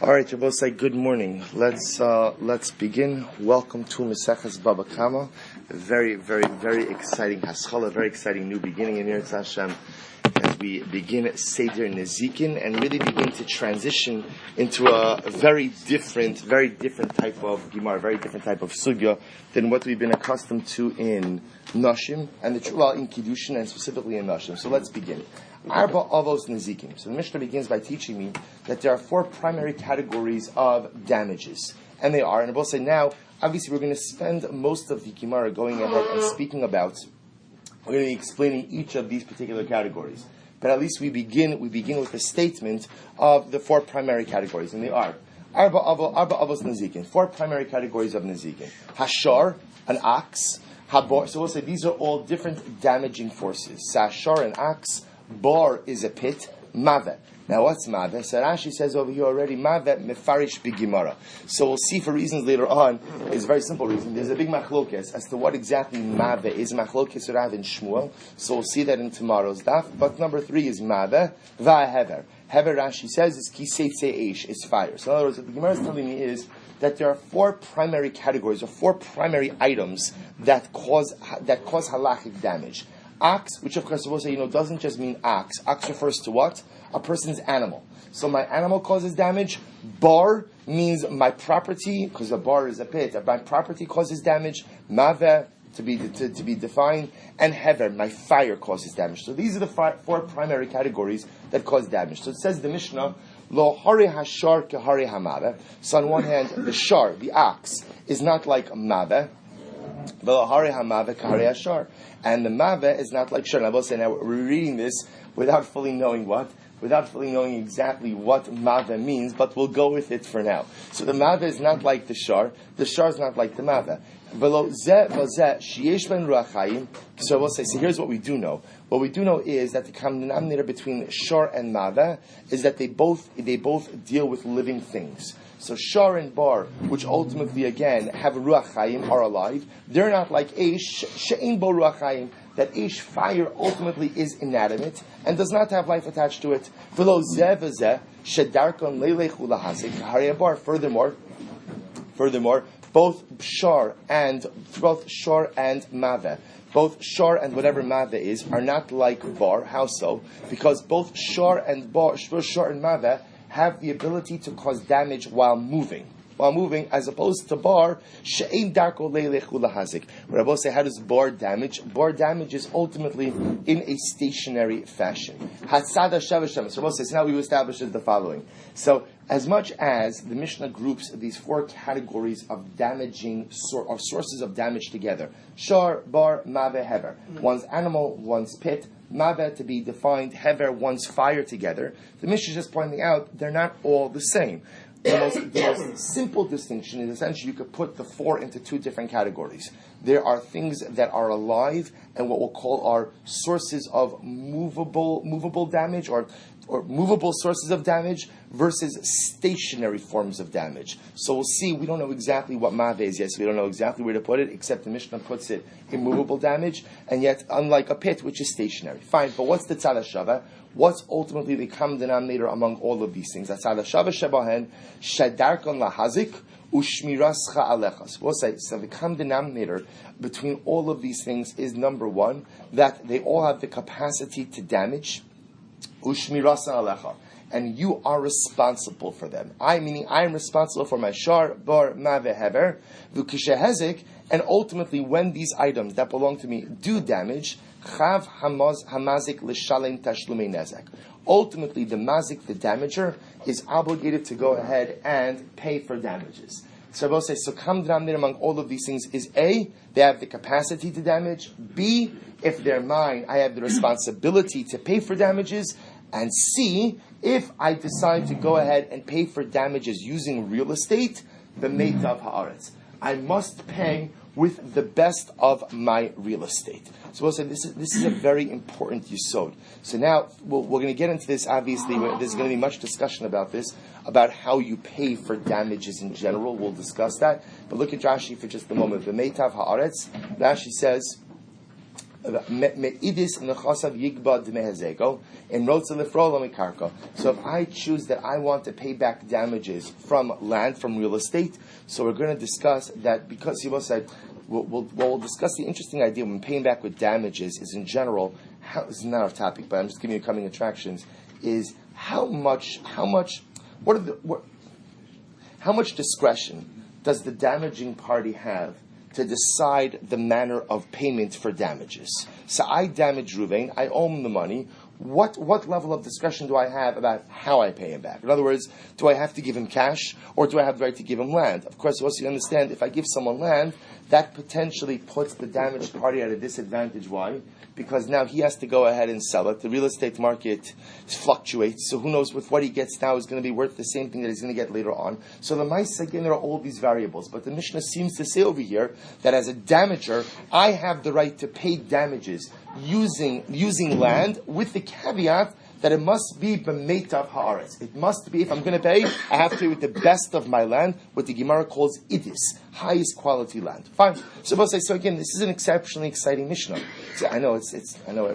All right, Shabbos, say good morning. Let's begin. Welcome to Maseches Bava Kamma. Very, very, very exciting haskalah, very exciting new beginning in Eretz Hashem as we begin Seder Nezikin and really begin to transition into a very different type of Gemara, very different type of sugya than what we've been accustomed to in Nashim and in Kiddushin and specifically in Nashim. So let's begin. Arba avos nezikim. So the Mishnah begins by teaching me that there are four primary categories of damages. And they are, and I will say now, obviously we're going to spend most of the Gemara going ahead and speaking about, we're going to be explaining each of these particular categories. But at least we begin with a statement of the four primary categories. And they are, Arba avos nezikim. Four primary categories of nezikim. Hashar, an ox. Habor, so we'll say these are all different damaging forces. Sashar, an ox. Bar is a pit. Mave. Now what's Mave? So Rashi says over here already, Mave mefarish b'Gemara. So we'll see for reasons later on. It's a very simple reason. There's a big machlokes as to what exactly Mave is. Machlokes Rav and Shmuel. So we'll see that in tomorrow's daf. But number 3 is Mave va'hever. Hever Rashi says is kiseitzei eish. It's fire. So in other words, what the Gemara is telling me is that there are four primary categories or four primary items that cause halachic damage. Ox, which of course we'll say, doesn't just mean ox. Ox refers to what? A person's animal. So my animal causes damage. Bar means my property, because a bar is a pit. My property causes damage. Mave, to be defined. And hever, my fire causes damage. So these are the four primary categories that cause damage. So it says the Mishnah, Lo hari hashar ke hari hamave. So on one hand, the shar, the ox, is not like mave. And the mave is not like shar. And I will say now we're reading this without fully knowing exactly what mave means, but we'll go with it for now. So the mave is not like the shar is not like the mave. So we'll say, so here's what we do know. What we do know is that the common denominator between shar and mave is that they both deal with living things. So shar and bar, which ultimately again have ruach chayim, are alive. They're not like eish, she'ein bo ruach chayim. That eish, fire, ultimately is inanimate and does not have life attached to it. V'lo zeh v'zeh shedarkon leilech ulahazik harei bar. Furthermore, both shar and mave, both shar and whatever mave is, are not like bar. How so? Because both shar and mave have the ability to cause damage while moving, as opposed to bar, she'ein darko leilech ulahazik. Where I will say, how does bar damage? Bar damage is ultimately in a stationary fashion. Hatzada shavashem. So I will say, so now we establish the following. So as much as the Mishnah groups these four categories of damaging or sources of damage together, shar, bar, mave, hever. One's animal, one's pit. Mave to be defined, hever, one's fire together. The Mishnah is just pointing out they're not all the same. The most simple distinction is essentially you could put the four into two different categories. There are things that are alive and what we'll call are sources of movable damage or movable sources of damage versus stationary forms of damage. So we'll see, we don't know exactly what mave is yet, so we don't know exactly where to put it, except the Mishnah puts it in movable damage, and yet unlike a pit, which is stationary. Fine, but what's the tzad hashava? What's ultimately the common denominator among all of these things? That's tzad hashava shebahen, shadarkon lahazik, ushmirascha alechas. We'll say, so the common denominator between all of these things is number one, that they all have the capacity to damage, ushmirasa alecha, and you are responsible for them. I am responsible for my shar, bar, mave, hever, v'kishehezik, and ultimately when these items that belong to me do damage, chav hamazik l'shalem tashlumei nezek. Ultimately, the mazik, the damager, is obligated to go ahead and pay for damages. So I will say, so common denominator among all of these things is A, they have the capacity to damage. B, if they're mine, I have the responsibility to pay for damages. And C, if I decide to go ahead and pay for damages using real estate, the meitav haaretz, I must pay with the best of my real estate. So we'll say this is a very important yesod. So now we're going to get into this. Obviously, there's going to be much discussion about this, about how you pay for damages in general. We'll discuss that. But look at Rashi for just a moment. The meitav haaretz, Rashi says, Me'idis nechasav yigba d'mehezego and rotza lifrola mikarka. So if I choose that I want to pay back damages from land, from real estate, so we're going to discuss that because Yibo said, we'll discuss the interesting idea when paying back with damages is in general, this is not our topic, but I'm just giving you coming attractions, is how much discretion does the damaging party have to decide the manner of payment for damages? So I damage Ruvain, I owe him the money. What level of discretion do I have about how I pay him back? In other words, do I have to give him cash or do I have the right to give him land? Of course, once you understand, if I give someone land, that potentially puts the damaged party at a disadvantage. Why? Because now he has to go ahead and sell it. The real estate market fluctuates, so who knows with what he gets now is going to be worth the same thing that he's going to get later on. So the mice, again, there are all these variables. But the Mishnah seems to say over here that as a damager, I have the right to pay damages using land with the caveat that it must be b'meitav haaretz. It must be, if I'm going to pay, I have to pay with the best of my land, what the Gemara calls idis, highest quality land. Fine. So again, this is an exceptionally exciting Mishnah. So I know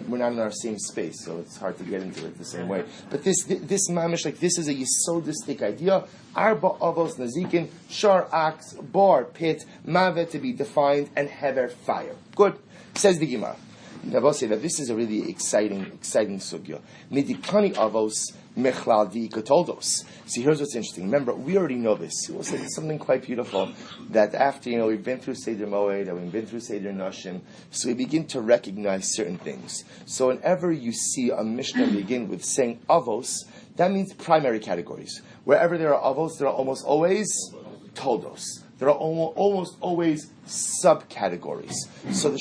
we're not in our same space, so it's hard to get into it the same way. But this mamish, like this is a yesodistic idea. Arba avos nazikin, shar ax, bar pit, mavet to be defined, and hever fire. Good. Says the Gemara. Now, I'll say that this is a really exciting sugya. Midikani avos mechlal katoldos. See, here's what's interesting. Remember, we already know this. We'll say something quite beautiful that after we've been through Seder Moed and we've been through Seder Nashim, so we begin to recognize certain things. So whenever you see a Mishnah begin with saying avos, that means primary categories. Wherever there are avos, there are almost always toldos. There are almost always subcategories. So the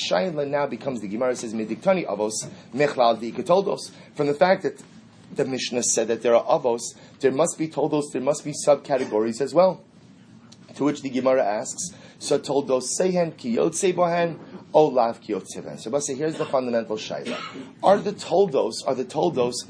shaila now becomes, the Gemara says, Mediktani avos mechlal di ketoldos. From the fact that the Mishnah said that there are avos, there must be toldos, there must be subcategories as well. To which the Gemara asks, so toldos sehen ki yotze bohen, o lav ki yotze bohen. So here's the fundamental shaila. Are the toldos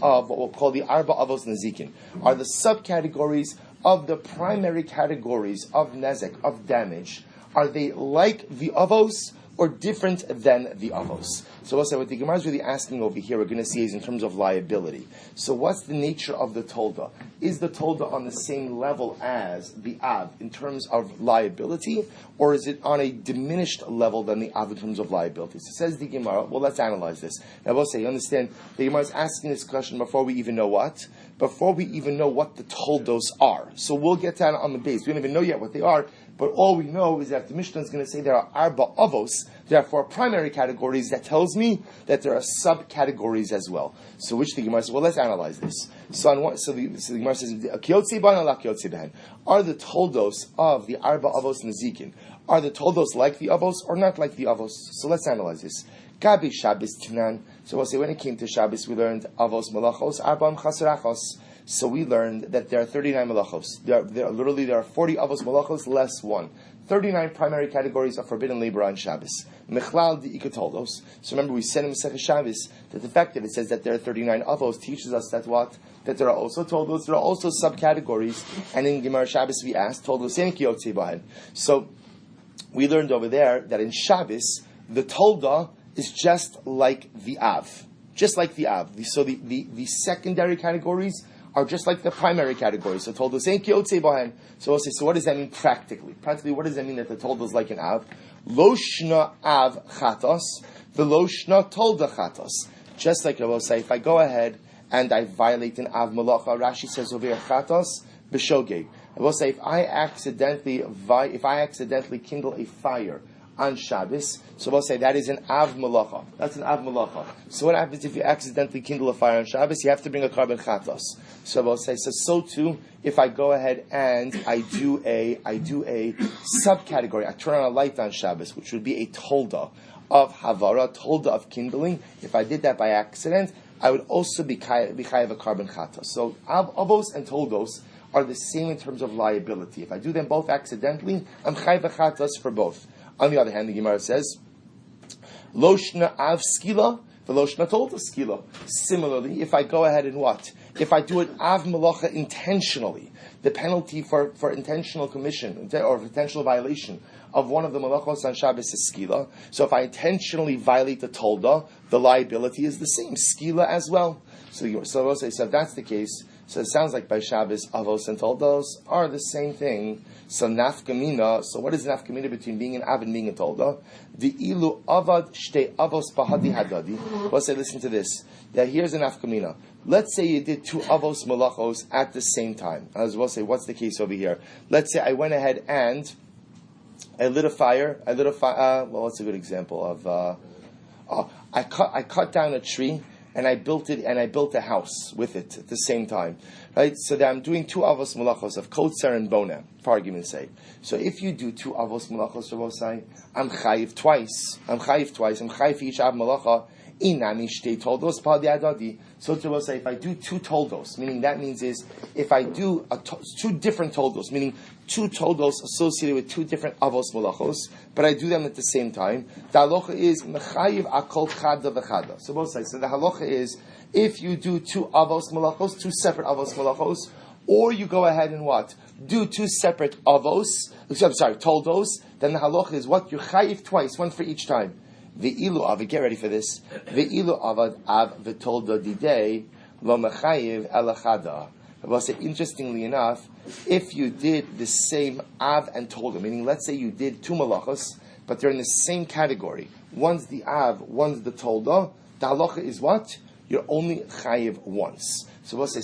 of what we'll call the arba avos nazikin, are the subcategories of the primary categories of nezek, of damage, are they like the avos or different than the avos? So we'll say what the Gemara is really asking over here, we're going to see is in terms of liability. So what's the nature of the tolda? Is the tolda on the same level as the av in terms of liability, or is it on a diminished level than the av in terms of liability? So says the Gemara, well, let's analyze this. Now we'll say, you understand, the Gemara is asking this question before we even know what? Before we even know what the toldos are. So we'll get down on the base. We don't even know yet what they are, but all we know is that the Mishnah is going to say there are arba avos, therefore primary categories, that tells me that there are subcategories as well. So which the Gemara says, well, let's analyze this. So the Gemara says, are the toldos of the arba avos nazikin, are the toldos like the avos or not like the avos? So let's analyze this. Gabi Shabbos Tunan. So we'll say when it came to Shabbos, we learned avos malachos, arbam chasarachos. So we learned that there are 39 malachos. There are 40 avos malachos less one. 39 primary categories of forbidden labor on Shabbos. Mechlal di ikatoldos. So remember, we said in Masechet Shabbos that the fact that it says that there are 39 avos teaches us that what? That there are also toldos, there are also subcategories. And in Gemara Shabbos we asked, toldos en ki yotze bahen. So we learned over there that in Shabbos, the tolda is just like the av. Just like the av. So the secondary categories are just like the primary categories. So told us, so we'll say, so what does that mean practically? Practically, what does that mean that the tolda is like an av? Loshna av chatos, the loshna tolda chatos. Just like I will say, if I go ahead and I violate an av malacha, Rashi says over here, chatos b'shogeg. I will say, if I accidentally kindle a fire on Shabbos, so we'll say that is an av malacha. That's an av malacha. So what happens if you accidentally kindle a fire on Shabbos? You have to bring a carbon chatos. So we'll say, so too, if I go ahead and I do a subcategory, I turn on a light on Shabbos, which would be a tolda of havara, tolda of kindling. If I did that by accident, I would also be chayav a carbon chatos. So avos and toldos are the same in terms of liability. If I do them both accidentally, I'm chayav a chatos for both. On the other hand, the Gemara says, Loshna av skila, the loshna tolda skila. Similarly, if I go ahead and what? If I do an av malacha intentionally, the penalty for intentional commission or intentional violation of one of the malachos on Shabbos is skila. So if I intentionally violate the tolda, the liability is the same, skila as well. So if that's the case, so it sounds like by Shabbos, avos and toldos are the same thing. So nafkamina, so what is nafkamina between being an av and being a tolda? The ilu avad shte avos bahadi hadadi. Let's say, listen to this. That here's an nafkamina. Let's say you did 2 avos malachos at the same time. As we'll say, what's the case over here? Let's say I went ahead and I lit a fire. Well, what's a good example of? I cut down a tree and I built a house with it at the same time, right? So that I'm doing 2 avos malachos of kotzer and bona, for argument's sake. So if you do 2 avos malachos, Rabosai, I'm chayiv twice. I'm chayiv for each av malacha. Inami shtei toldos padi adadi. So to say, if I do 2 toldos, meaning that means is if I do 2 different toldos, meaning 2 toldos associated with 2 different avos malachos, but I do them at the same time, the halacha is mechayiv akol chada v'chada. So both sides. So the halacha is if you do 2 avos malachos, 2 separate avos malachos, or you go ahead and what? Do 2 separate toldos, then the halacha is what? You're chayiv twice, one for each time. Ve'ilu avad, get ready for this. Ve'ilu avad av v'tolda didei lo mechayiv elachada. I will say, interestingly enough, if you did the same av and tolda, meaning let's say you did 2 malachos, but they're in the same category. One's the av, one's the tolda. The halacha is what? You're only chayiv once. So we'll say,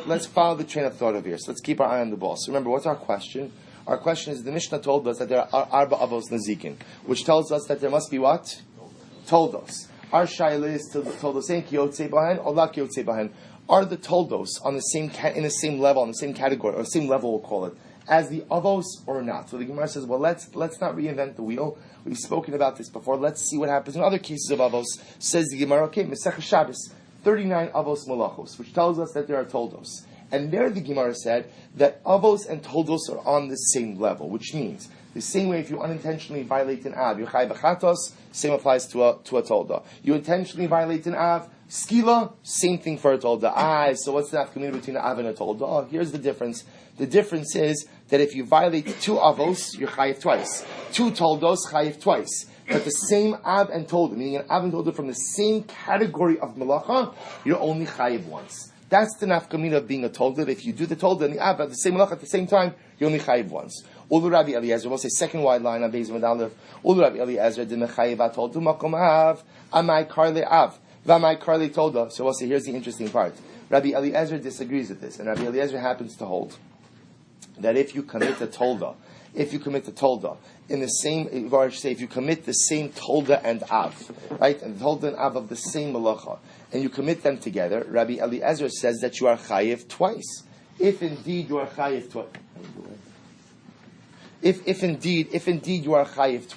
let's follow the train of thought over here. So let's keep our eye on the ball. So remember, what's our question? Our question is, the Mishnah told us that there are arba avos nazikin, which tells us that there must be what? Toldos. Our shaila is toldos ain't kiyotze bahen or la kiyotze bahen. Are the toldos on the same in the same level, on the same category, or same level we'll call it, as the avos or not? So the Gemara says, well, let's not reinvent the wheel. We've spoken about this before. Let's see what happens in other cases of avos. Says the Gemara, okay, Mesech Shabbos, 39 avos malachos, which tells us that there are toldos. And there the Gemara said that avos and toldos are on the same level, which means the same way if you unintentionally violate an av, you're chayiv b'chatos, same applies to a tolda. You intentionally violate an av, skila, same thing for a tolda. So what's the nafkamina between an av and a tolda? Oh, here's the difference. The difference is that if you violate 2 avos, you're chayiv twice. 2 toldos, chayiv twice. But the same av and tolda, meaning an av and tolda from the same category of malacha, you're only chayiv once. That's the nafkamina of being a tolda. If you do the tolda and the av at the same malacha at the same time, you're only chayiv once. Ulu Rabbi Eliezer, we'll say second wide line on Beis Medalef. Ulu Rabbi Eliezer, de mechayiv atoldu makom av, amai karle av, v'amai karle tolda. So we'll say, here's the interesting part. Rabbi Eliezer disagrees with this, and Rabbi Eliezer happens to hold that if you commit a tolda in the same, or say if you commit the same tolda and av, right, and tolda and av of the same malacha, and you commit them together, Rabbi Eliezer says that you are chayiv twice. If indeed you are chayiv twice. If indeed you are chayiv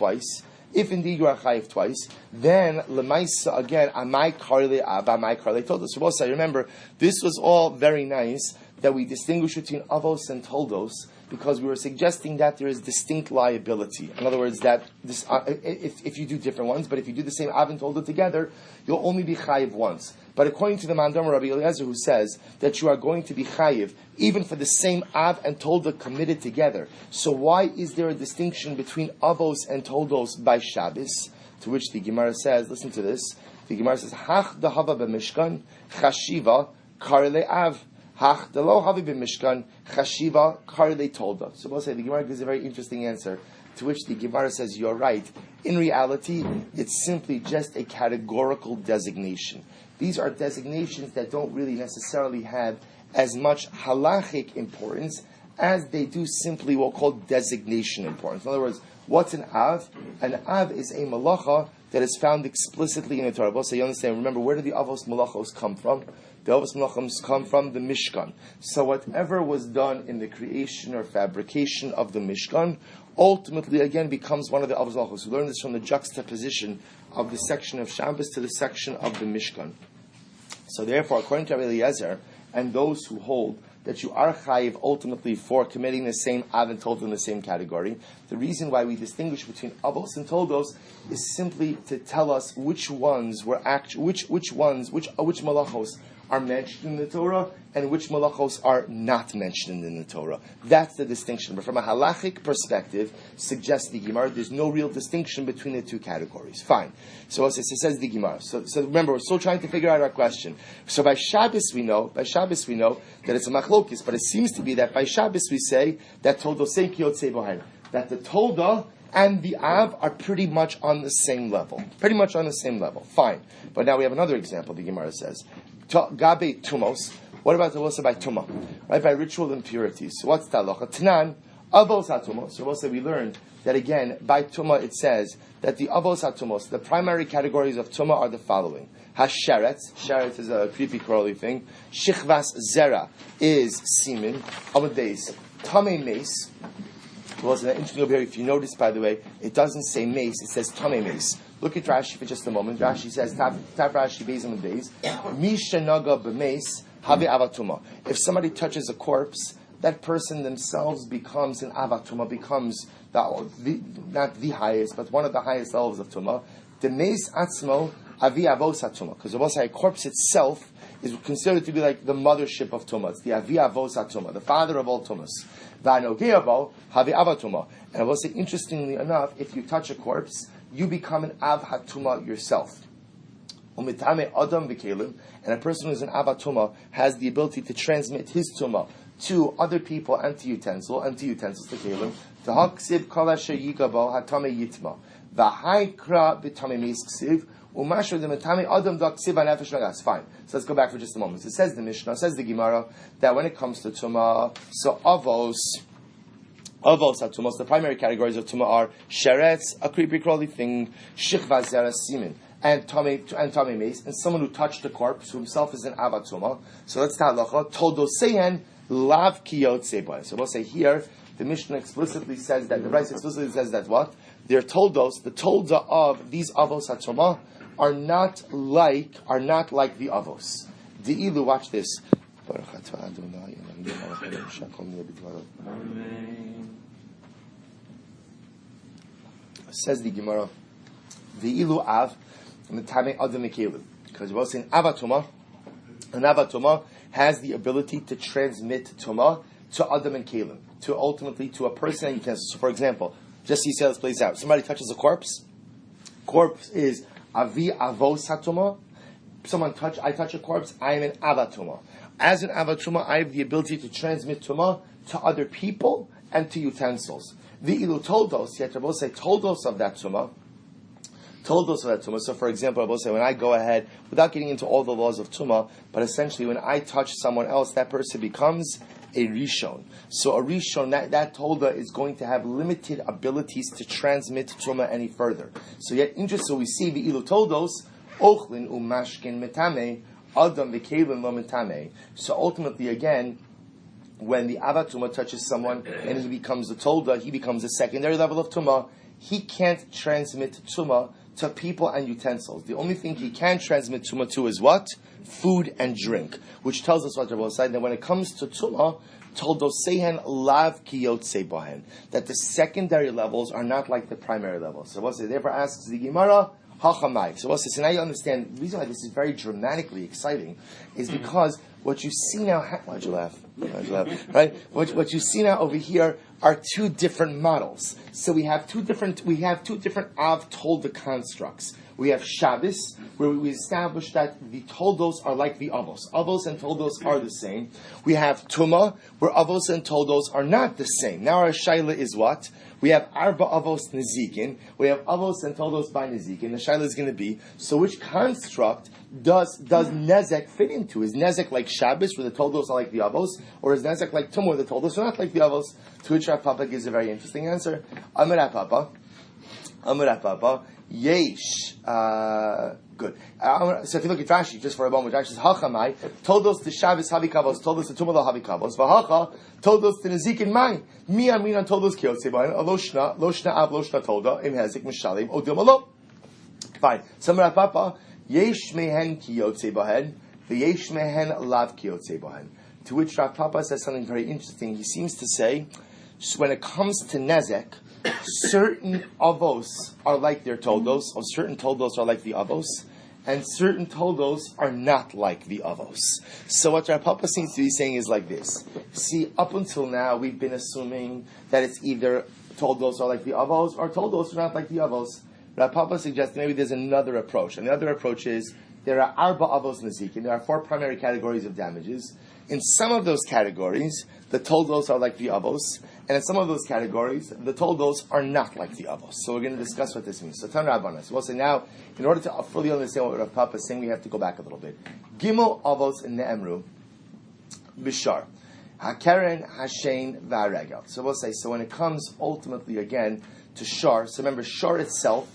twice, then lemaisa again, amai karle av, amai karle toldos. So we'll say, remember, this was all very nice that we distinguish between avos and toldos, because we were suggesting that there is distinct liability. In other words, that this, if you do different ones, but if you do the same av and tolda together, you'll only be chayiv once. But according to the Mandam Rabbi Eliezer, who says that you are going to be chayiv even for the same av and tolda committed together, so why is there a distinction between avos and toldos by Shabbos? To which the Gemara says, listen to this. The Gemara says, "Hach dahava b'mishkan chashiva karle av, hach dalo havi b'mishkan chashiva karle tolda." So we'll say the Gemara gives a very interesting answer. To which the Gemara says, you're right. In reality, it's simply just a categorical designation. These are designations that don't really necessarily have as much halachic importance as they do simply what we'll call designation importance. In other words, what's an av? An av is a malacha that is found explicitly in the Torah. So you understand, remember, where do the avos malachos come from? The avos malachos come from the Mishkan. So whatever was done in the creation or fabrication of the Mishkan ultimately again becomes one of the avos malachos. We learn this from the juxtaposition of the section of Shabbos to the section of the Mishkan. So therefore, according to Rabbi Eliezer and those who hold that you are chayiv ultimately for committing the same av and toldos in the same category, the reason why we distinguish between avos and toldos is simply to tell us which ones were which malachos are mentioned in the Torah and which malachos are not mentioned in the Torah. That's the distinction. But from a halachic perspective, suggests the Gemara, there's no real distinction between the two categories. Fine. So it says the Gemara. So remember, we're still trying to figure out our question. So by Shabbos we know that it's a machlokis, but it seems to be that by Shabbos we say that Todosei Kiyotzei Bohen, that the Todah and the Av are pretty much on the same level. Fine. But now we have another example, the Gemara says. Gabe Tumos. What about the Vosa by Tumah? Right, by ritual impurities. So what's Talocha? Tanan, Avos HaTumos. So also we learned that again, by Tumah it says that the Avos HaTumos, the primary categories of Tumah are the following. Hasheretz. Sheretz is a creepy crawly thing. Shichvas Zera is semen. Amadeus. Tamei Mace. Well, it's interesting over here. If you notice, by the way, it doesn't say mace; it says tamei mace. Look at Rashi for just a moment. Rashi says, "Tab Rashi beis on the days. Misha naga b'mace have avatuma." If somebody touches a corpse, that person themselves becomes an avatuma, becomes not the highest, but one of the highest levels of tuma. The mace atzmo avi avos hatuma, because a corpse itself is considered to be like the mothership of tumah. It's the avi avos hatuma, the father of all tumas. And I will say, interestingly enough, if you touch a corpse, you become an av hatuma yourself. And a person who is an av hatuma has the ability to transmit his tuma to other people and to utensils, to kelim. V'haksiv kol asher yigabo hatame yitma. V'haikra b'tame misksiv. Fine. So let's go back for just a moment. It says the Mishnah, says the Gemara, that when it comes to Tumah, so Avos HaTumos, the primary categories of Tumah are Sheretz, a creepy crawly thing, Shichva Zera Simen, and Tamei Mace, and someone who touched a corpse, who himself is an Avatuma. So let's tell Halacha, Toldoseyan Lav Kiyot Seboy. So we'll say here, the Mishnah explicitly says that, the Rice explicitly says that what? They're toldos, the tolda of these Avos HaTumah, are not like the avos. De'ilu, watch this. Says the Gemara, De'ilu av, Metame Adam Mekelu. Because we're saying Avatuma, an Avatuma has the ability to transmit Tumah to Adam and Kelim, to ultimately to a person and utensils. So for example, just see how this plays out. Somebody touches a corpse. Corpse is Avi avos hatuma. I touch a corpse, I am an avatuma. As an avatuma, I have the ability to transmit tuma to other people and to utensils. The ilu toldos, yet Rabbi say toldos of that tuma. So for example, Rabbi say when I go ahead, without getting into all the laws of tuma, but essentially when I touch someone else, that person becomes a rishon. So a rishon, that tolda is going to have limited abilities to transmit truma any further. So yet interesting, we see the ilu toldos ochlin umashkin metame adam v'kelim lo metame. So ultimately, again, when the avatuma touches someone and he becomes a tolda, he becomes a secondary level of tuma. He can't transmit tuma to people and utensils. The only thing he can transmit tumah to is what? Food and drink. Which tells us what Rabbi said, that when it comes to tumah, toldosehen lav kiyotse bohen, that the secondary levels are not like the primary levels. So what say? Therefore asks the Gemara, hachamai. So what says? So now you understand, the reason why this is very dramatically exciting is because what you see now, why'd you laugh? Right? What you see now over here are two different models. So we have two different Av Tolda constructs. We have Shabbos, where we establish that the Toldos are like the Avos. Avos and Toldos are the same. We have Tumah, where Avos and Toldos are not the same. Now our Shaila is what? We have Arba Avos Nezikin. We have Avos and Toldos by Nezikin. The Shaila is going to be, so which construct does Nezek fit into? Is Nezek like Shabbos, where the Toldos are like the Avos? Or is Nezek like Tumah, where the Toldos are not like the Avos? To which Rav Papa gives a very interesting answer. Amar Rav Papa, Yesh. Good. So if you look at Rashi, just for a moment, Rashi says, Hachamai, Toldos to Shabbos Havikavos, Toldos to Tumah Havikavos, Vahacha, Toldos to Nezikin Mai, Mi Amrinan Toldos Kiyotzeboin, Loshna Av Loshna Tolda, Im Hezik Mishalim, Odil Malo. Fine. Amar Rav Papa, Yesh mehen Kiyotzebohen, the Yesh mehen Lav Kiyotzebohen. To which Rav Papa says something very interesting. He seems to say, so when it comes to Nezek, certain avos are like their toldos, or certain toldos are like the avos, and certain toldos are not like the avos. So what Rav Papa seems to be saying is like this. See, up until now, we've been assuming that it's either toldos are like the avos or toldos are not like the avos. Rav Papa suggests maybe there's another approach. And the other approach is there are arba avos nezikin. There are 4 primary categories of damages. In some of those categories, the toldos are like the avos, and in some of those categories, the toldos are not like the avos. So we're going to discuss what this means. So Tan Rabbanas. We'll say now, in order to fully understand what Rav Papa is saying, we have to go back a little bit. Gimel avos in ne'emru bishar hakeren hashen va'regel. So we'll say, so when it comes ultimately again to shar, so remember shar itself,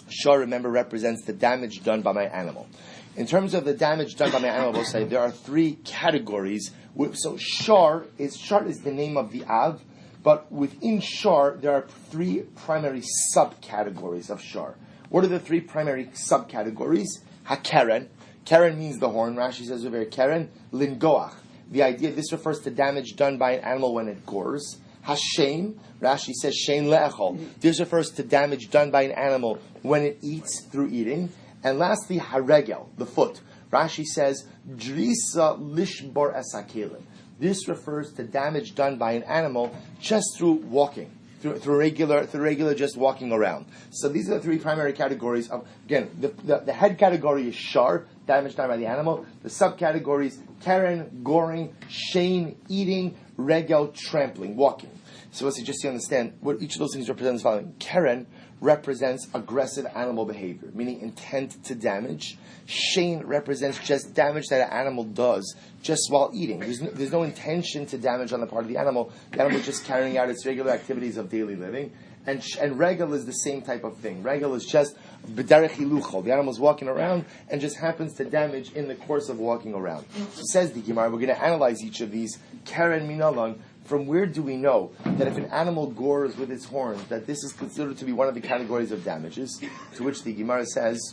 shar, remember, represents the damage done by my animal. In terms of the damage done by my animal, we'll say there are 3 categories. So shar is the name of the av, but within shar there are 3 primary subcategories of shar. What are the 3 primary subcategories? Hakeren. Keren means the horn. Rashi says over here, keren lingoach. The idea, this refers to damage done by an animal when it gores. Hashem, Rashi says shein le'echol. This refers to damage done by an animal when it eats through eating. And lastly, haregel, the foot. Rashi says drisa lishbor esakelim. This refers to damage done by an animal just through walking, through regular just walking around. So these are the 3 primary categories of, again, the head category is shar, damage done by the animal. The subcategories, keren, goring, shein, eating, regel, trampling, walking. So let's just to understand what each of those things represents. Following. Keren represents aggressive animal behavior, meaning intent to damage. Shein represents just damage that an animal does just while eating. There's no intention to damage on the part of the animal. The animal is just carrying out its regular activities of daily living. And regel is the same type of thing. Regel is just b'derech hiluchol. The animal is walking around and just happens to damage in the course of walking around. So says the Gemara, we're going to analyze each of these. Keren minalan. From where do we know that if an animal gores with its horns, that this is considered to be one of the categories of damages? To which the Gemara says,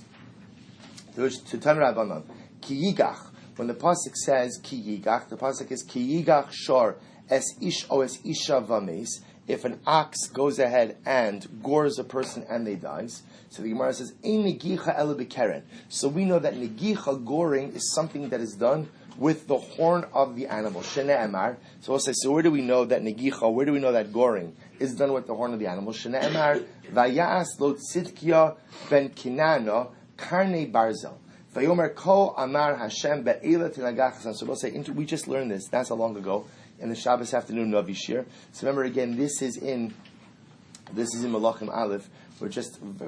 to Tan Rabbanan, ki yigach. When the pasuk says ki yigach, the pasuk is ki yigach shor es ish o es isha vames. If an ox goes ahead and gores a person and they dies, so the Gemara says ein negicha ela b'keren. So we know that negicha, goring, is something that is done with the horn of the animal. Shene Emar. So we'll say, so where do we know that negicha, where do we know that goring is done with the horn of the animal? Shene Emar, Vayas lo tzidkia ben kinana karne barzel. Vayomer ko amar Hashem be'ela tinagach. So we'll say, we just learned this, not so long ago, in the Shabbos afternoon Navi Shir. So remember again, this is in Malachim Aleph.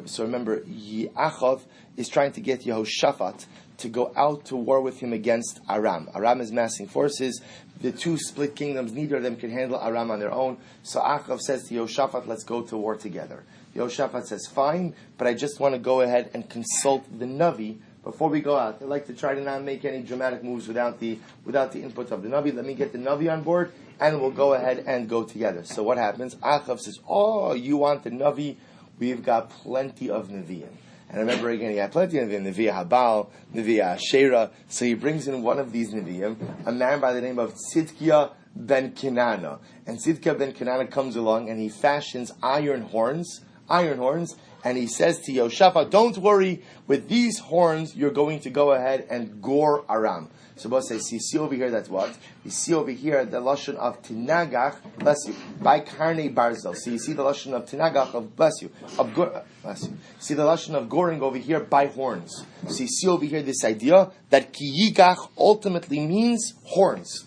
So remember, Ye'achav is trying to get Yehoshaphat to go out to war with him against Aram. Aram is massing forces. The 2 split kingdoms, neither of them can handle Aram on their own. So Achav says to Yehoshaphat, let's go to war together. Yehoshaphat says, fine, but I just want to go ahead and consult the Navi before we go out. I'd like to try to not make any dramatic moves without the input of the Navi. Let me get the Navi on board, and we'll go ahead and go together. So what happens? Achav says, oh, you want the Navi? We've got plenty of Nevi'im. And remember again, he had plenty of Nevi'im, Nevi'ah Habal, Nevi'ah Asherah. So he brings in one of these Nevi'im, a man by the name of Tzidkiah ben Kenana. And Tzidkiah ben Kenana comes along and he fashions iron horns, and he says to Yehoshaphat, don't worry, with these horns you're going to go ahead and gore Aram. So both say, see over here, that's what? You see over here the lashon of tinagach, bless you, by karne barzel. So you see the lashon of tinagach, of bless you. See the lashon of goring over here by horns. So you see over here this idea that ki yigach ultimately means horns.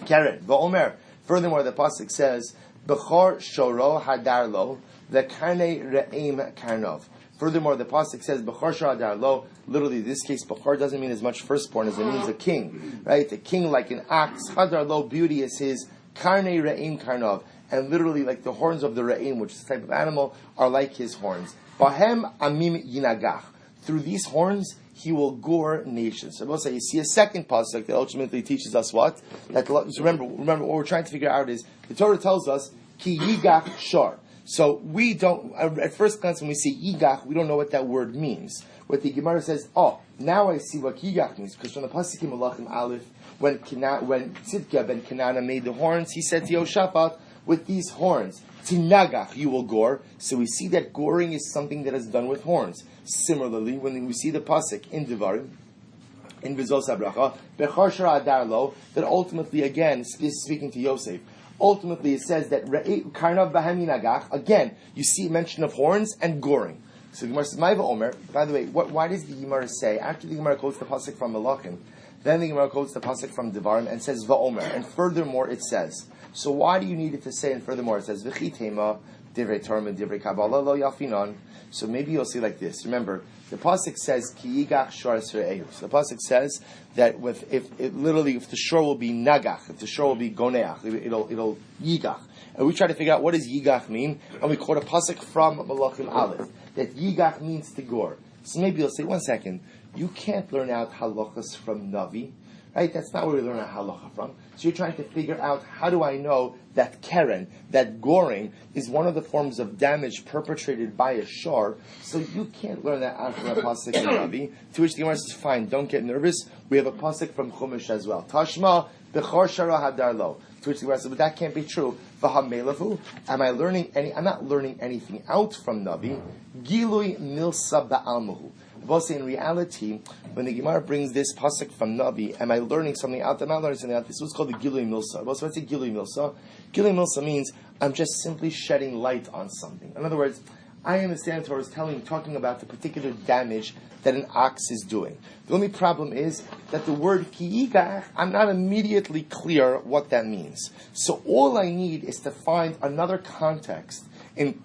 Keren, v'omer. Furthermore, the pasuk says, b'chor shoro hadarlo, the karne re'im karnov. Furthermore, the pasuk says, "B'chor shadar lo." Literally, in this case, "b'chor" doesn't mean as much firstborn as it means a king, right? A king like an ox. Hadar lo, beauty is his. Karnei re'im karnov, and literally, like the horns of the re'im, which is a type of animal, are like his horns. Bahem amim yinagach. Through these horns, he will gore nations. So we'll say, you see a second pasuk that ultimately teaches us what? That remember, what we're trying to figure out is the Torah tells us ki yigach shor. So we don't, at first glance when we see yigach, we don't know what that word means. What the Gemara says, oh, now I see what yigach means, because from the pasuk in Malachim Aleph, when Tzidkiah ben Kenana made the horns, he said to Yehoshaphat, with these horns. Tinagach, you will gore. So we see that goring is something that is done with horns. Similarly, when we see the pasuk in Devarim, in Vizos HaBracha, Bechar Shara Adar Lo, that ultimately, again, is speaking to Yosef. Ultimately, it says that Karnav Bahami Nagach, again, you see mention of horns and goring. So the Gemara says, Maiva Omer, by the way, why does the Gemara say, after the Gemara quotes the pasuk from Malachim, then the Gemara quotes the pasuk from Devarim and says Va'omer, and furthermore it says. So why do you need it to say, and furthermore it says, V'chitema, Divrei Torah, Divrei Kabbalah, Lo Yafinon. So maybe you'll see like this. Remember, the pasuk says Ki Yigach Shor Esrei. So the pasuk says that if the shore will be Nagach, if the shore will be Goneach, it'll Yigach. And we try to figure out what does Yigach mean, and we quote a pasuk from Malachim Aleph that Yigach means to gore. So maybe you'll say, one second, you can't learn out halachas from Navi, right? That's not where we learn out halacha from. So you're trying to figure out, how do I know that Keren, that goring, is one of the forms of damage perpetrated by a shor? So you can't learn that out from a pasuk in Navi. To which the Gemara says, fine, don't get nervous. We have a pasuk from Chumash as well. Tashma bechor shara hadar lo. To which the Gemara says, but that can't be true. V'hamelavu. I'm not learning anything out from Navi. Gilui milsa ba'almuhu. In reality, when the Gemara brings this pasuk from Navi, am I learning something out? I'm not learning something out. This was called the Gilui Milsa. What's the Gilui Milsa? Gilui Milsa means I'm just simply shedding light on something. In other words, I understand the Torah is talking about the particular damage that an ox is doing. The only problem is that the word ki'igach, I'm not immediately clear what that means. So all I need is to find another context in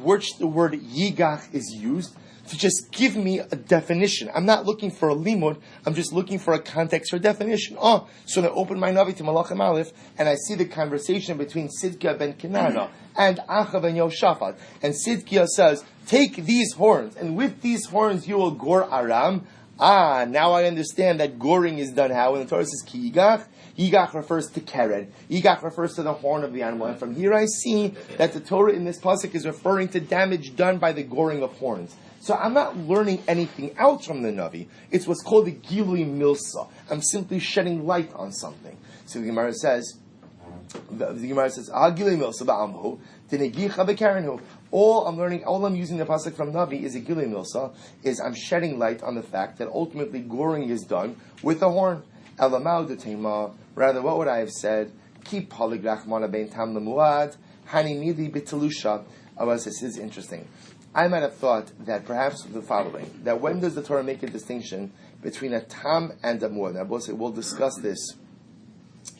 which the word yigach is used, to just give me a definition. I'm not looking for a limud, I'm just looking for a context for definition. So I open my Navi to Malachim Aleph, and I see the conversation between Sidkia ben Kenana and Achav and Yoshaphat. And Sidkia says, take these horns, and with these horns you will gore Aram. Now I understand that goring is done how? When the Torah says Ki Yigach, Yigach refers to Keren. Yigach refers to the horn of the animal. And from here I see that the Torah in this pasuk is referring to damage done by the goring of horns. So I'm not learning anything out from the Navi. It's what's called the Gilui Milsa. I'm simply shedding light on something. So the Gemara says, Gilui Milsa ba'amhu, Tinegicha b'karenhu. All I'm using the pasuk from Navi is a Gilui Milsa, is I'm shedding light on the fact that ultimately goring is done with a horn. Elamau d'teima. Rather, what would I have said? Keep polygrach mana bein tam lemuad, hani mili b'telusha. This is interesting. I might have thought that perhaps the following, that when does the Torah make a distinction between a tam and a muad? Now, we'll discuss this.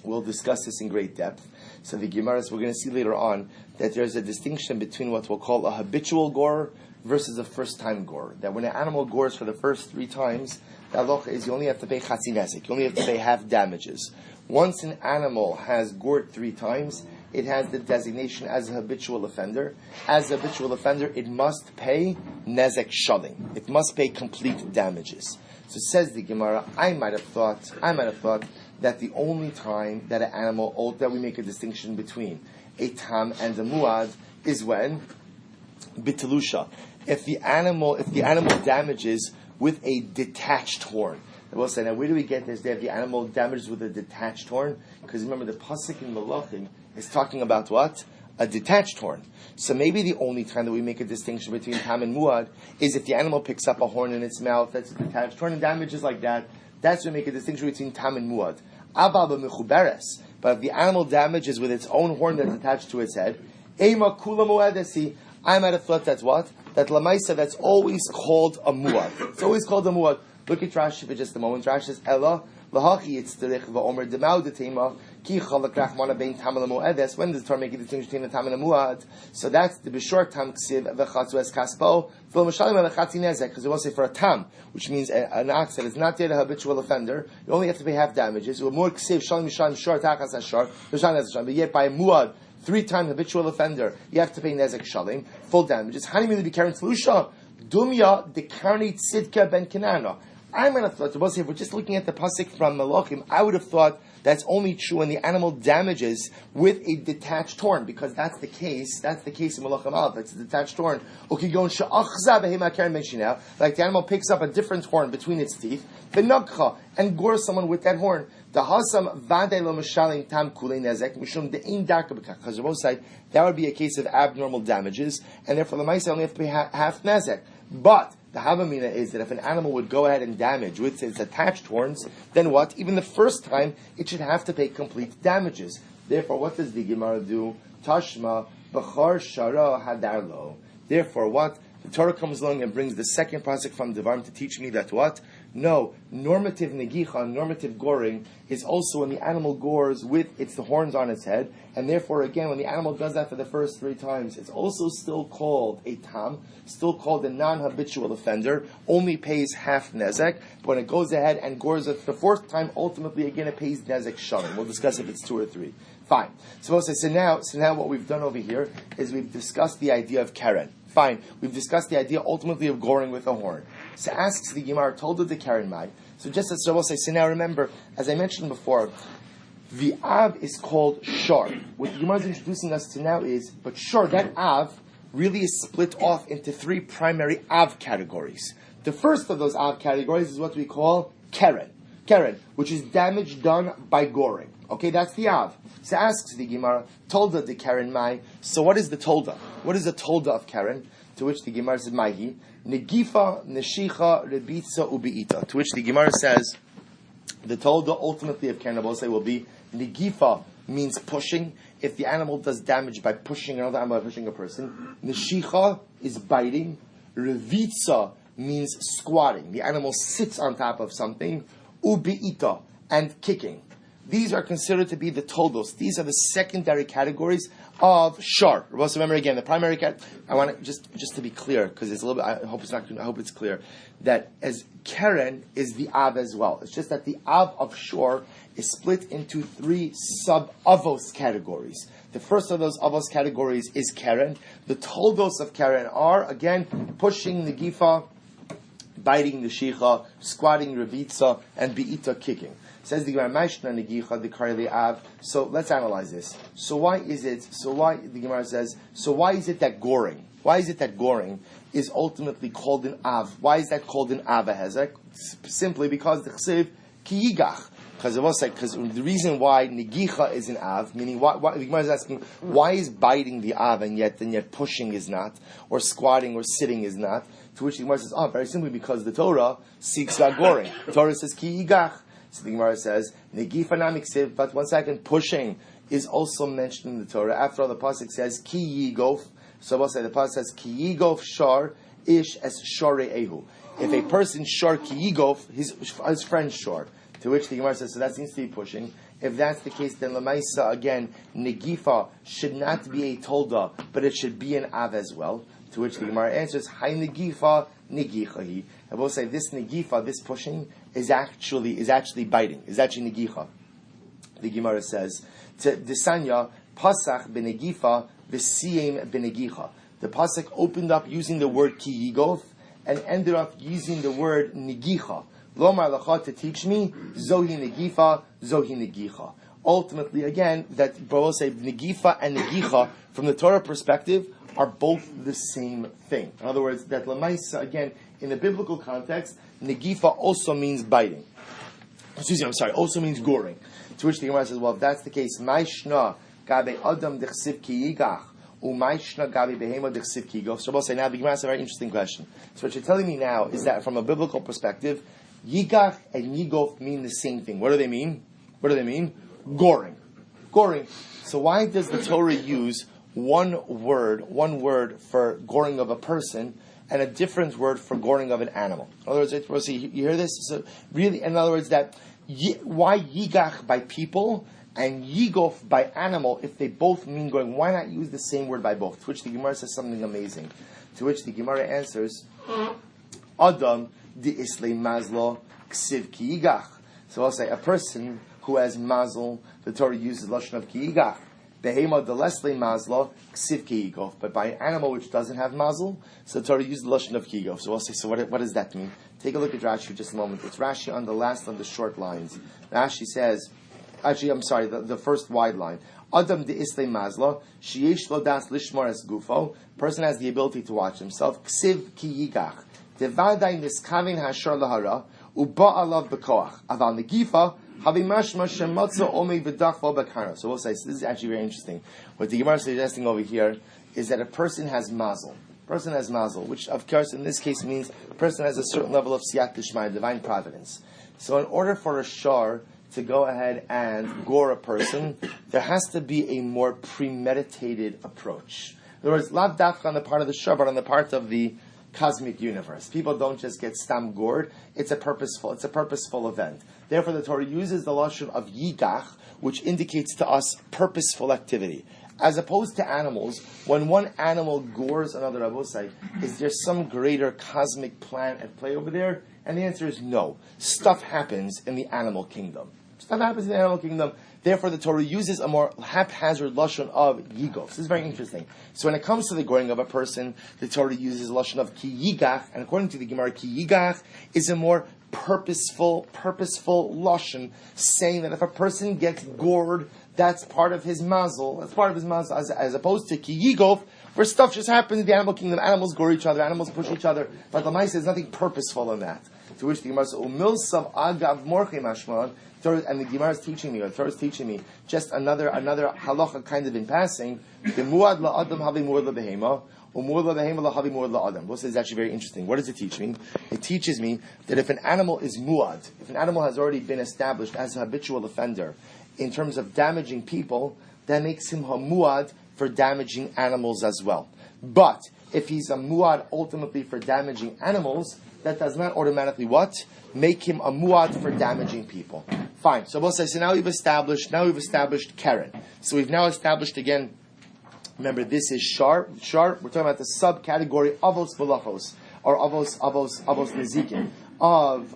We'll discuss this in great depth. So the Gemara, we're going to see later on that there's a distinction between what we'll call a habitual gore versus a first-time gore. That when an animal gores for the first 3 times, the halacha is you only have to pay chatzi nezek. You only have to pay half damages. Once an animal has gored 3 times, it has the designation as a habitual offender. As a habitual offender, it must pay nezek shalim. It must pay complete damages. So says the Gemara, I might have thought that the only time that an animal, that we make a distinction between a tam and a muad is when bitelusha. If the animal damages with a detached horn. I will say, now where do we get this? That the animal damages with a detached horn? Because remember, the pasuk in Malachim is talking about what? A detached horn. So maybe the only time that we make a distinction between tam and muad is if the animal picks up a horn in its mouth, that's a detached horn, and damages like that. That's when we make a distinction between tam and muad. Abba b'mechuberes. But if the animal damages with its own horn that's attached to its head, ema kula muadesi. I might have thought that's what? That lamaisa, that's always called a muad. It's always called a muad. Look at Rashi for just a moment. Rashi says, Ella, lahachi yitzterich v'omer demau detema, ki chalak rachmana bein tam l'mu'edes. When does the Torah make a distinction between the tam and the muad? So that's the b'shor tam ksiv v'chatzu es kaspo, v'lo m'shalim v'chatzi nezek, because it will say for a tam, which means an ox that is not yet a habitual offender, you only have to pay half damages. Or more ksiv, shalim m'shalim, shor tachas hashor, m'shalim nezek shalim. But yet by a muad, 3-time habitual offender, you have to pay nezek shalim, full damages. Hani mili b'karen tlusha, dumya dekarni tzidka ben kenana. I might have thought, if we're just looking at the pasuk from Malachim, I would have thought That's only true when the animal damages with a detached horn, because that's the case in Malachim Aleph. It's a detached horn. Like the animal picks up a different horn between its teeth, and gores someone with that horn. Because that would be a case of abnormal damages, and therefore the mice only have to pay half nezek. But the Havamina is that if an animal would go ahead and damage with its attached horns, then what? Even the first time, it should have to pay complete damages. Therefore, what does the Gemara do? Tashma b'char shara hadarlo. Therefore, what? The Torah comes along and brings the second pasuk from Devarim to teach me that what? No, normative negicha, normative goring, is also when the animal gores with the horns on its head, and therefore, again, when the animal does that for the first 3 times, it's also still called a tam, still called a non-habitual offender, only pays half nezek, but when it goes ahead and gores it the 4th time, ultimately, again, it pays nezek shalom. We'll discuss if it's 2 or 3. Fine. So now what we've done over here is we've discussed the idea of keren. Fine. We've discussed the idea ultimately of goring with a horn. So asks the Gemara, told her the Karen Mai. So just as Shabbos say, so now remember, as I mentioned before, the Av is called Shar. What the Gemara is introducing us to now is, but Shar, that Av really is split off into 3 primary Av categories. The first of those Av categories is what we call Keren. Keren, which is damage done by goring. Okay, that's the Av. So asks the Gemara, Tolda de Karen Mai. So what is the Tolda? What is the Tolda of Karen? To which the Gemara says, Maihi, Negifa, Neshicha, Rebitza, Ubiita. To which the Gemara says, the Tolda ultimately of Karen will be, Negifa means pushing. If the animal does damage by pushing another animal, by pushing a person. Neshicha is biting. Revitza means squatting. The animal sits on top of something. Ubiita, and kicking. These are considered to be the toldos. These are the secondary categories of shar. Remember again, the primary I want to just to be clear, because it's a little bit. I hope it's clear that as keren is the av as well. It's just that the av of shor is split into 3 sub-avos categories. The first of those avos categories is keren. The toldos of keren are again pushing the gifa, biting the shicha, squatting revitza, and beita kicking. Says the Gemara, Maishna negicha the karli av. So let's analyze this. So why is it that goring? Why is it that goring is ultimately called an av? Why is that called an avahezek? Simply because the chsiv ki yigach. Because the reason why negicha is an av, meaning why the Gemara is asking, why is biting the av and yet pushing is not, or squatting or sitting is not? To which the Gemara says, very simply because the Torah seeks that goring. The Torah says ki yigach. So the Gemara says, Negifa namiksiv, but one second, pushing is also mentioned in the Torah. After all, the pasuk says, Ki yigof. So we'll say the pasuk says, Ki yigof shar ish es share ehu. If a person shar ki yigof, his friend shar. To which the Gemara says, so that seems to be pushing. If that's the case, then Lamaisa, again, Negifa should not be a tolda, but it should be an av as well. To which the Gemara answers, Hai Negifa Negichahi. I will say this Negifa, this pushing, is actually biting, is actually Negicha. The Gemara says, Desanya, Pasach benegifa, Vesiyem benegicha. The Pasach opened up using the word Ki Yigof and ended up using the word Negicha. Lomar Lacha to teach me, Zohi Negifa, Zohi Negicha. Ultimately, again, that we'll say Negifa and Negicha, from the Torah perspective, are both the same thing. In other words, that Lamaisa, again, in the biblical context, Negifa also means biting. Also means goring. To which the Gemara says, well, if that's the case, Maishna gabe adam dechsiv ki yigach, u'maishna gabe behema dechsiv ki yigach. So we'll say, now the Gemara has a very interesting question. So what you're telling me now is that from a biblical perspective, yigach and yigof mean the same thing. What do they mean? Goring. So why does the Torah use one word for goring of a person and a different word for goring of an animal? In other words, you hear this? So really, in other words, that why yigach by people and yigof by animal, if they both mean goring, why not use the same word by both? To which the Gemara says something amazing. To which the Gemara answers, Adam di islay mazlo ksiv ki yigach. So I'll say, a person who has mazel, the Torah uses lashon of ki yigach. Behema de lesle mazlo ksiv ki yigof. But by an animal which doesn't have mazel, so the Torah uses the lashon of ki yigof. So we'll say, so what does that mean? Take a look at Rashi for just a moment. It's Rashi on the last of the short lines. Rashi says, Actually, I'm sorry, the first wide line. Adam de isle mazla, sheyesh lo das lishmar es gufo. Person has the ability to watch himself. Ksiv ki yigach. Devadai niskavin hashar lahara, uba alav bekoach. Aval negifa, havimash mashemotzo omei v'dach vo bekara. So we'll say, so this is actually very interesting. What the Gemara is suggesting over here is that a person has mazel. Person has mazel, which of course in this case means a person has a certain level of siyat d'shmai, divine providence. So in order for a shar to go ahead and gore a person, there has to be a more premeditated approach. In other words, lav dafka on the part of the shar, but on the part of the cosmic universe. People don't just get stam gored. It's a purposeful event. Therefore, the Torah uses the lashon of yigach, which indicates to us purposeful activity. As opposed to animals, when one animal gores another Rabosai, is there some greater cosmic plan at play over there? And the answer is no. Stuff happens in the animal kingdom. Stuff happens in the animal kingdom. Therefore, the Torah uses a more haphazard lashon of yigov. This is very interesting. So when it comes to the goring of a person, the Torah uses lashon of ki yigach, and according to the Gemara, ki yigach is a more purposeful lashon, saying that if a person gets gored, that's part of his mazel. That's part of his mazel, as opposed to ki yigov, where stuff just happens in the animal kingdom. Animals gore each other, animals push each other. But the Maisa is nothing purposeful in that. To which the Gemara says, "Umilsav agav morchei mashman." And the Gemara is teaching me, or the Torah is teaching me, just another halacha kind of in passing. The muad la adam havi muad la behema, or muad la behema la havi muad la adam. This is actually very interesting. What does it teach me? It teaches me that if an animal is muad, if an animal has already been established as a habitual offender in terms of damaging people, that makes him a muad for damaging animals as well. But if he's a muad ultimately for damaging animals, that does not automatically what? Make him a muad for damaging people. Fine. So we'll say, so now we've established Karen. So we've now established again, remember this is Shar. We're talking about the subcategory Avos Velachos, or Avos Nezikin, of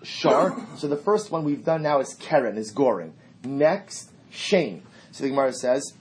Shar. So the first one we've done now is Karen, is goring. Next, Shane. So the Gemara says,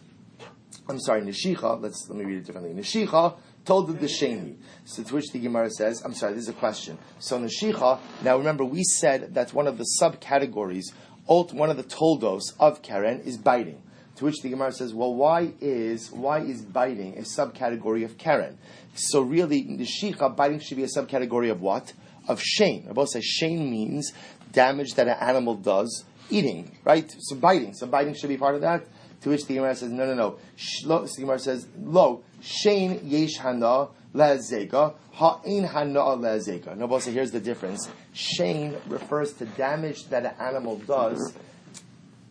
Nishicha, let me read it differently. Nishicha told the Sheni. So to which the Gemara says, this is a question. So Nishicha, now remember we said that one of the subcategories, one of the toldos of Karen is biting. To which the Gemara says, well, why is biting a subcategory of Karen? So really, Nishicha, biting should be a subcategory of what? Of Shane. I both say Shane means damage that an animal does eating, right? So biting should be part of that. To which the Gemara says, no. The Gemara says, lo, Shein yesh hana le'azeka, ha'in hana le'azeka. No, but here's the difference. Shein refers to damage that an animal does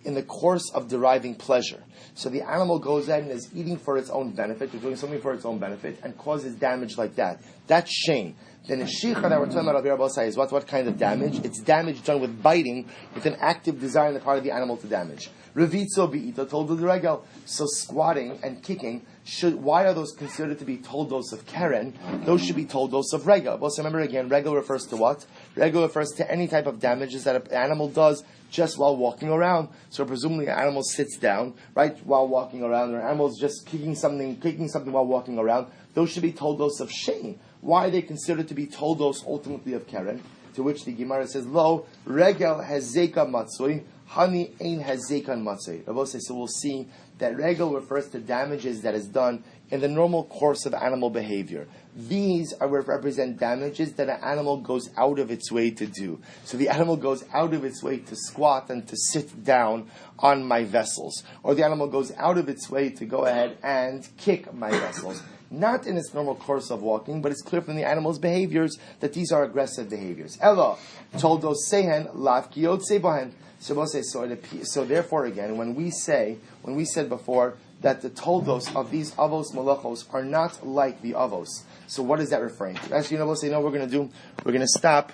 in the course of deriving pleasure. So the animal goes out and is eating for its own benefit, or doing something for its own benefit, and causes damage like that. That's Shein. Then the Shicha that we're talking about over here is what kind of damage? It's damage done with biting, with an active desire on the part of the animal to damage. Revitzo bi'ita told the regel. So squatting and kicking, why are those considered to be toldos of Karen? Those should be toldos of regel. Well, so remember again, regel refers to what? Regel refers to any type of damages that an animal does just while walking around. So presumably an animal sits down, right, while walking around, or an animal's just kicking something while walking around. Those should be toldos of Shein. Why are they considered to be toldos ultimately of Karen? To which the Gemara says, lo, regel hazeka matzui, hani ein hazekan matzui. So we'll see that regel refers to damages that is done in the normal course of animal behavior. These represent damages that an animal goes out of its way to do. So the animal goes out of its way to squat and to sit down on my vessels. Or the animal goes out of its way to go ahead and kick my vessels. Not in its normal course of walking, but it's clear from the animal's behaviors that these are aggressive behaviors. Ella told those sehen lav kiyot sebohen. So therefore, again, when we said before that the toldos of these avos malachos are not like the avos, so what is that referring to? Actually, we'll say, we're going to stop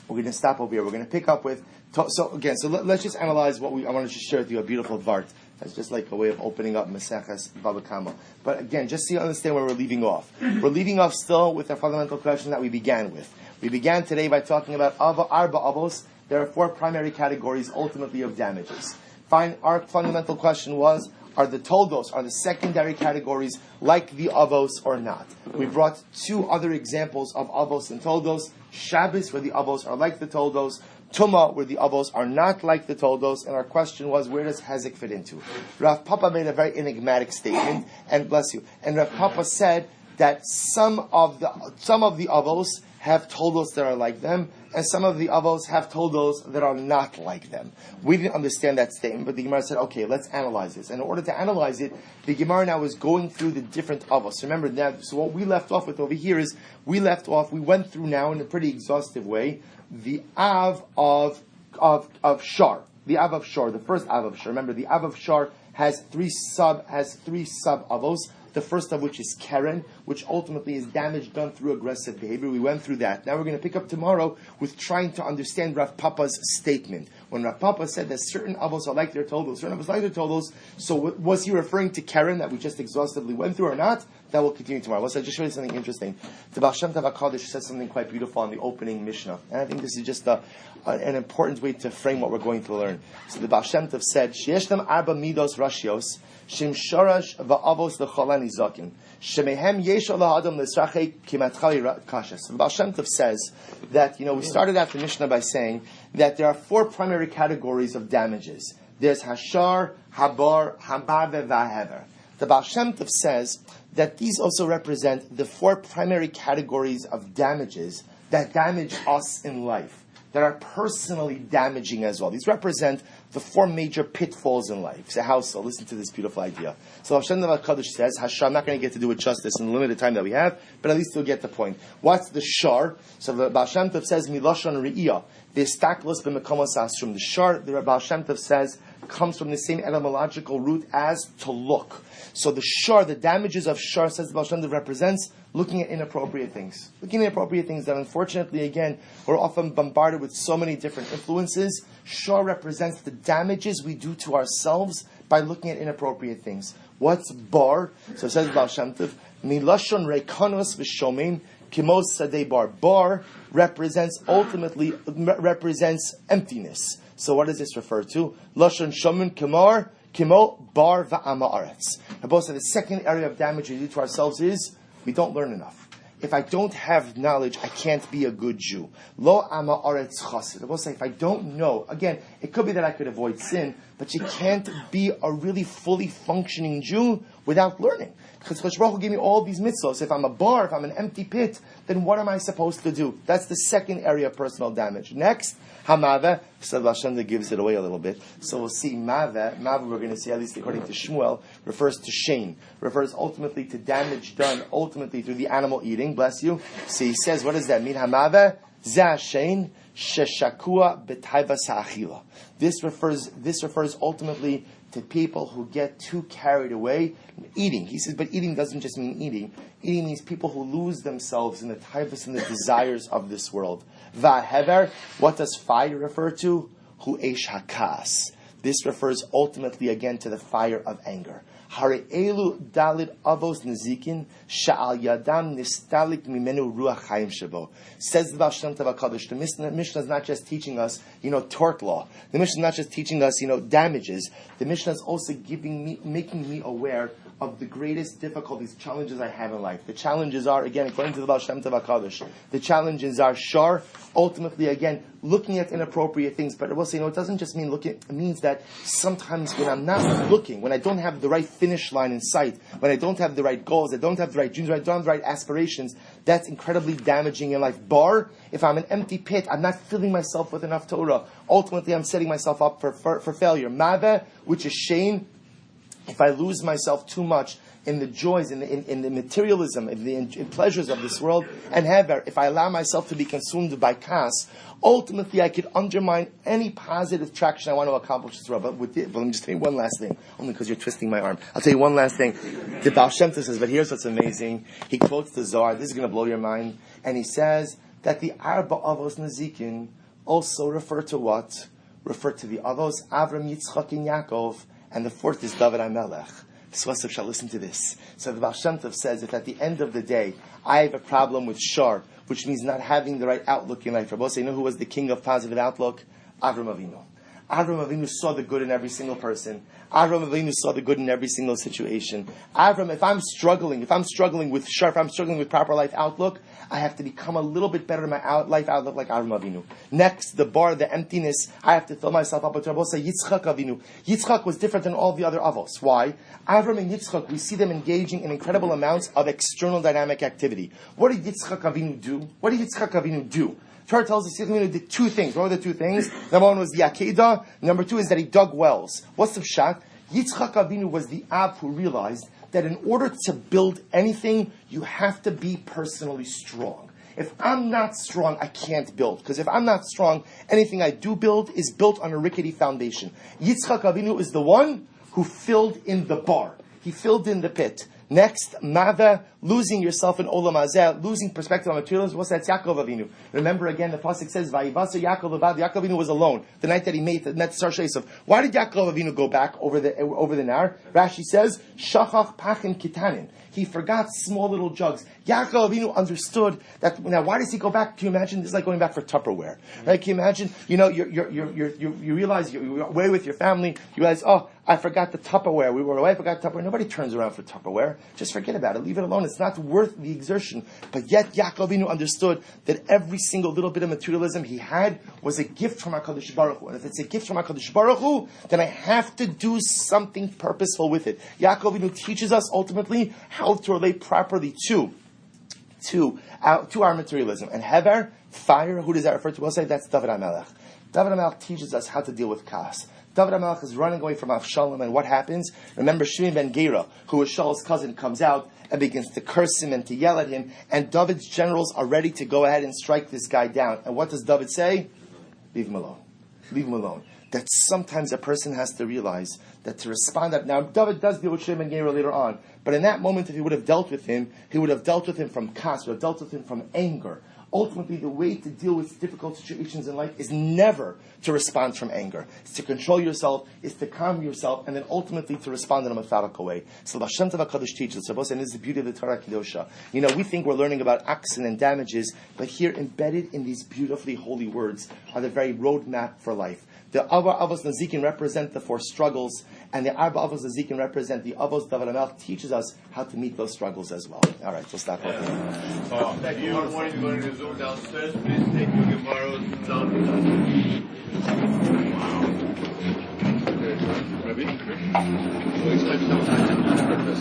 over here. We're going to pick up with. Let's just analyze I want to just share with you a beautiful vart. That's just like a way of opening up Maseches Bava Kamma. But again, just so you understand where we're leaving off. We're leaving off still with our fundamental question that we began with. We began today by talking about arba avos. There are 4 primary categories ultimately of damages. Fine, our fundamental question was, are the toldos, are the secondary categories like the avos or not? We brought 2 other examples of avos and toldos. Shabbos, where the avos are like the toldos. Tuma, where the avos are not like the toldos, and our question was, where does hezek fit into? Rav Papa made a very enigmatic statement, and bless you. And Rav Papa said that some of the avos have toldos that are like them, and some of the avos have toldos that are not like them. We didn't understand that statement, but the Gemara said, okay, let's analyze this. And in order to analyze it, the Gemara now is going through the different avos. Remember that, so what we left off with over here is, we went through now in a pretty exhaustive way, the Av of Shar. The Av of Shar, the first Av of Shar. Remember, the Av of Shar has three sub avos. The first of which is Keren, which ultimately is damage done through aggressive behavior. We went through that. Now we're going to pick up tomorrow with trying to understand Rav Papa's statement. When Rav Papa said that certain avos are like their toldos, certain avos like their toldos, so was he referring to Keren that we just exhaustively went through or not? That will continue tomorrow. Well, so I'll just show you something interesting. The Baal Shem Tov HaKadosh says something quite beautiful on the opening Mishnah. And I think this is just an important way to frame what we're going to learn. So the Baal Shem Tov said, She'eshtam arba midos rashios, Shem sharash va'avos l'cholan izakim. Shemehem yesh lahadam l'srachei kimatchali kashes. So the Baal Shem Tov says that, we started out the Mishnah by saying that there are four primary categories of damages. There's hashar, habar, hambave, v'ahever. The Baal Shem Tov says that these also represent the four primary categories of damages that damage us in life, that are personally damaging as well. These represent the four major pitfalls in life. So how so? Listen to this beautiful idea. So Hashem HaKadosh says, I'm not going to get to do it justice in the limited time that we have, but at least you'll get the point. What's the shar? So the Baal Shem Tov says, Milashon Re'iyah, V'istaklos b'mekomos asrum. The shar, the Baal Shem Tov says, comes from the same etymological root as to look. So the shar, the damages of shar, says the Baal Shem Tov, represents looking at inappropriate things. Looking at inappropriate things that unfortunately, again, we're often bombarded with so many different influences. Shar represents the damages we do to ourselves by looking at inappropriate things. What's bar? So it says Baal Shem Tov, Milashon reikanos v'shomein kimos sadei bar. Bar represents emptiness. So what does this refer to? Lashon shomin kimar kimo bar va'ama aretz. Both the second area of damage we do to ourselves is we don't learn enough. If I don't have knowledge, I can't be a good Jew. Lo ama aretz chasid. Both say if I don't know, again, it could be that I could avoid sin, but you can't be a really fully functioning Jew without learning. Because Chosh Baruch Hu gave me all these mitzvahs. If I'm a bar, if I'm an empty pit, then what am I supposed to do? That's the second area of personal damage. Next, Hamave, so Hashem gives it away a little bit. So we'll see Mave. Mave, we're going to see, at least according to Shmuel, refers to shame. Refers ultimately to damage done ultimately through the animal eating. Bless you. So he says, what does that mean? Hamave, Zeh Shein, Sheshakua B'taiva Sa'achila. This refers ultimately to people who get too carried away eating. He says, but eating doesn't just mean eating. Eating means people who lose themselves in the taivas and the desires of this world. Va'hever, what does fire refer to? Hu eish hakas. This refers ultimately again to the fire of anger. Hare elu dalid avos nezikin sha'al yadam nistalik mimenu ruach chayim shabo. Says the Baal Shem Tov HaKadosh. The Mishnah is not just teaching us, tort law. The Mishnah is not just teaching us, damages. The Mishnah is also making me aware of the greatest difficulties, challenges I have in life. The challenges are, again, according to the Baal Shem Tov HaKadosh, the challenges are shar, ultimately, again, looking at inappropriate things. But I will say, it doesn't just mean looking, it means that sometimes when I'm not looking, when I don't have the right finish line in sight, when I don't have the right goals, I don't have the right dreams, when I don't have the right aspirations, that's incredibly damaging in life. Bar, if I'm an empty pit, I'm not filling myself with enough Torah. Ultimately, I'm setting myself up for failure. Mave, which is shame, if I lose myself too much in the joys, in the materialism, in the pleasures of this world, and hever, if I allow myself to be consumed by kas, ultimately I could undermine any positive traction I want to accomplish this world. But let me just tell you one last thing, only because you're twisting my arm. I'll tell you one last thing. The Baal Shem Tov says, but here's what's amazing. He quotes the Zohar. This is going to blow your mind. And he says that the Arba Avos Nezikin also refer to what? Refer to the Avos Avram, Yitzchak, and Yaakov. And the fourth is David HaMelech. Swasov shall listen to this. So the Baal Shem Tov says that at the end of the day, I have a problem with shar, which means not having the right outlook in life. Rabbi say, who was the king of positive outlook? Avram Avinu. Avram Avinu saw the good in every single person. Avram Avinu saw the good in every single situation. Avram, if I'm struggling with shar, if I'm struggling with proper life outlook, I have to become a little bit better in my life outlook like Avram Avinu. Next, the bar, the emptiness, I have to fill myself up with Rabbosa Yitzchak Avinu. Yitzchak was different than all the other avos. Why? Avram and Yitzchak, we see them engaging in incredible amounts of external dynamic activity. What did Yitzchak Avinu do? Torah tells us Yitzchak Avinu did two things. What were the two things? Number one was the Akedah. Number two is that he dug wells. What's the pshat? Yitzchak Avinu was the Ab who realized that in order to build anything, you have to be personally strong. If I'm not strong, I can't build. Because if I'm not strong, anything I do build is built on a rickety foundation. Yitzchak Avinu is the one who filled in the bar. He filled in the pit. Next, Mava, losing yourself in Olam Hazeh, losing perspective on materialism. What's that? It's Yaakov Avinu. Remember again, the pasuk says, "Vayivasa Yaakov Avad." Yaakov Avinu was alone the night that he met Sar Shesov. Why did Yaakov Avinu go back over the Nar? Rashi says, "Shachach pachin kitanin." He forgot small little jugs. Yaakov Avinu understood that. Now, why does he go back? Can you imagine? This is like going back for Tupperware, right? Can you imagine? You realize you're away with your family. You realize, oh, I forgot the Tupperware. We were away, I forgot Tupperware. Nobody turns around for Tupperware. Just forget about it. Leave it alone. It's not worth the exertion. But yet, Yaakov Avinu understood that every single little bit of materialism he had was a gift from HaKadosh Baruch Hu. And if it's a gift from HaKadosh Baruch Hu, then I have to do something purposeful with it. Yaakov Avinu teaches us ultimately how to relate properly to our materialism. And Hever, fire, who does that refer to? We'll say that's David HaMelech. David HaMelech teaches us how to deal with chaos. David HaMelech is running away from Avshalom, and what happens? Remember, Shimon ben Gera, who was Shaul's cousin, comes out and begins to curse him and to yell at him, and David's generals are ready to go ahead and strike this guy down. And what does David say? Leave him alone. Leave him alone. That sometimes a person has to realize that to respond that. Now, David does deal with Shimon ben Gera later on, but in that moment, if he would have dealt with him, he would have dealt with him from kas, would have dealt with him from anger. Ultimately, the way to deal with difficult situations in life is never to respond from anger. It's to control yourself, it's to calm yourself, and then ultimately to respond in a methodical way. So the Shem Tov HaKadosh teaches us, and this is the beauty of the Torah Kedosha. We think we're learning about accident and damages, but here embedded in these beautifully holy words are the very roadmap for life. The Avos Nazikin represent the four struggles, and the Arba Avos Nazikin represent the Avos. David HaMelech teaches us how to meet those struggles as well. All right, we'll stop right there. If you are wanting to go to the Zoom downstairs, please take your Gemaros down to us. Wow. Ready? We'll expect some time.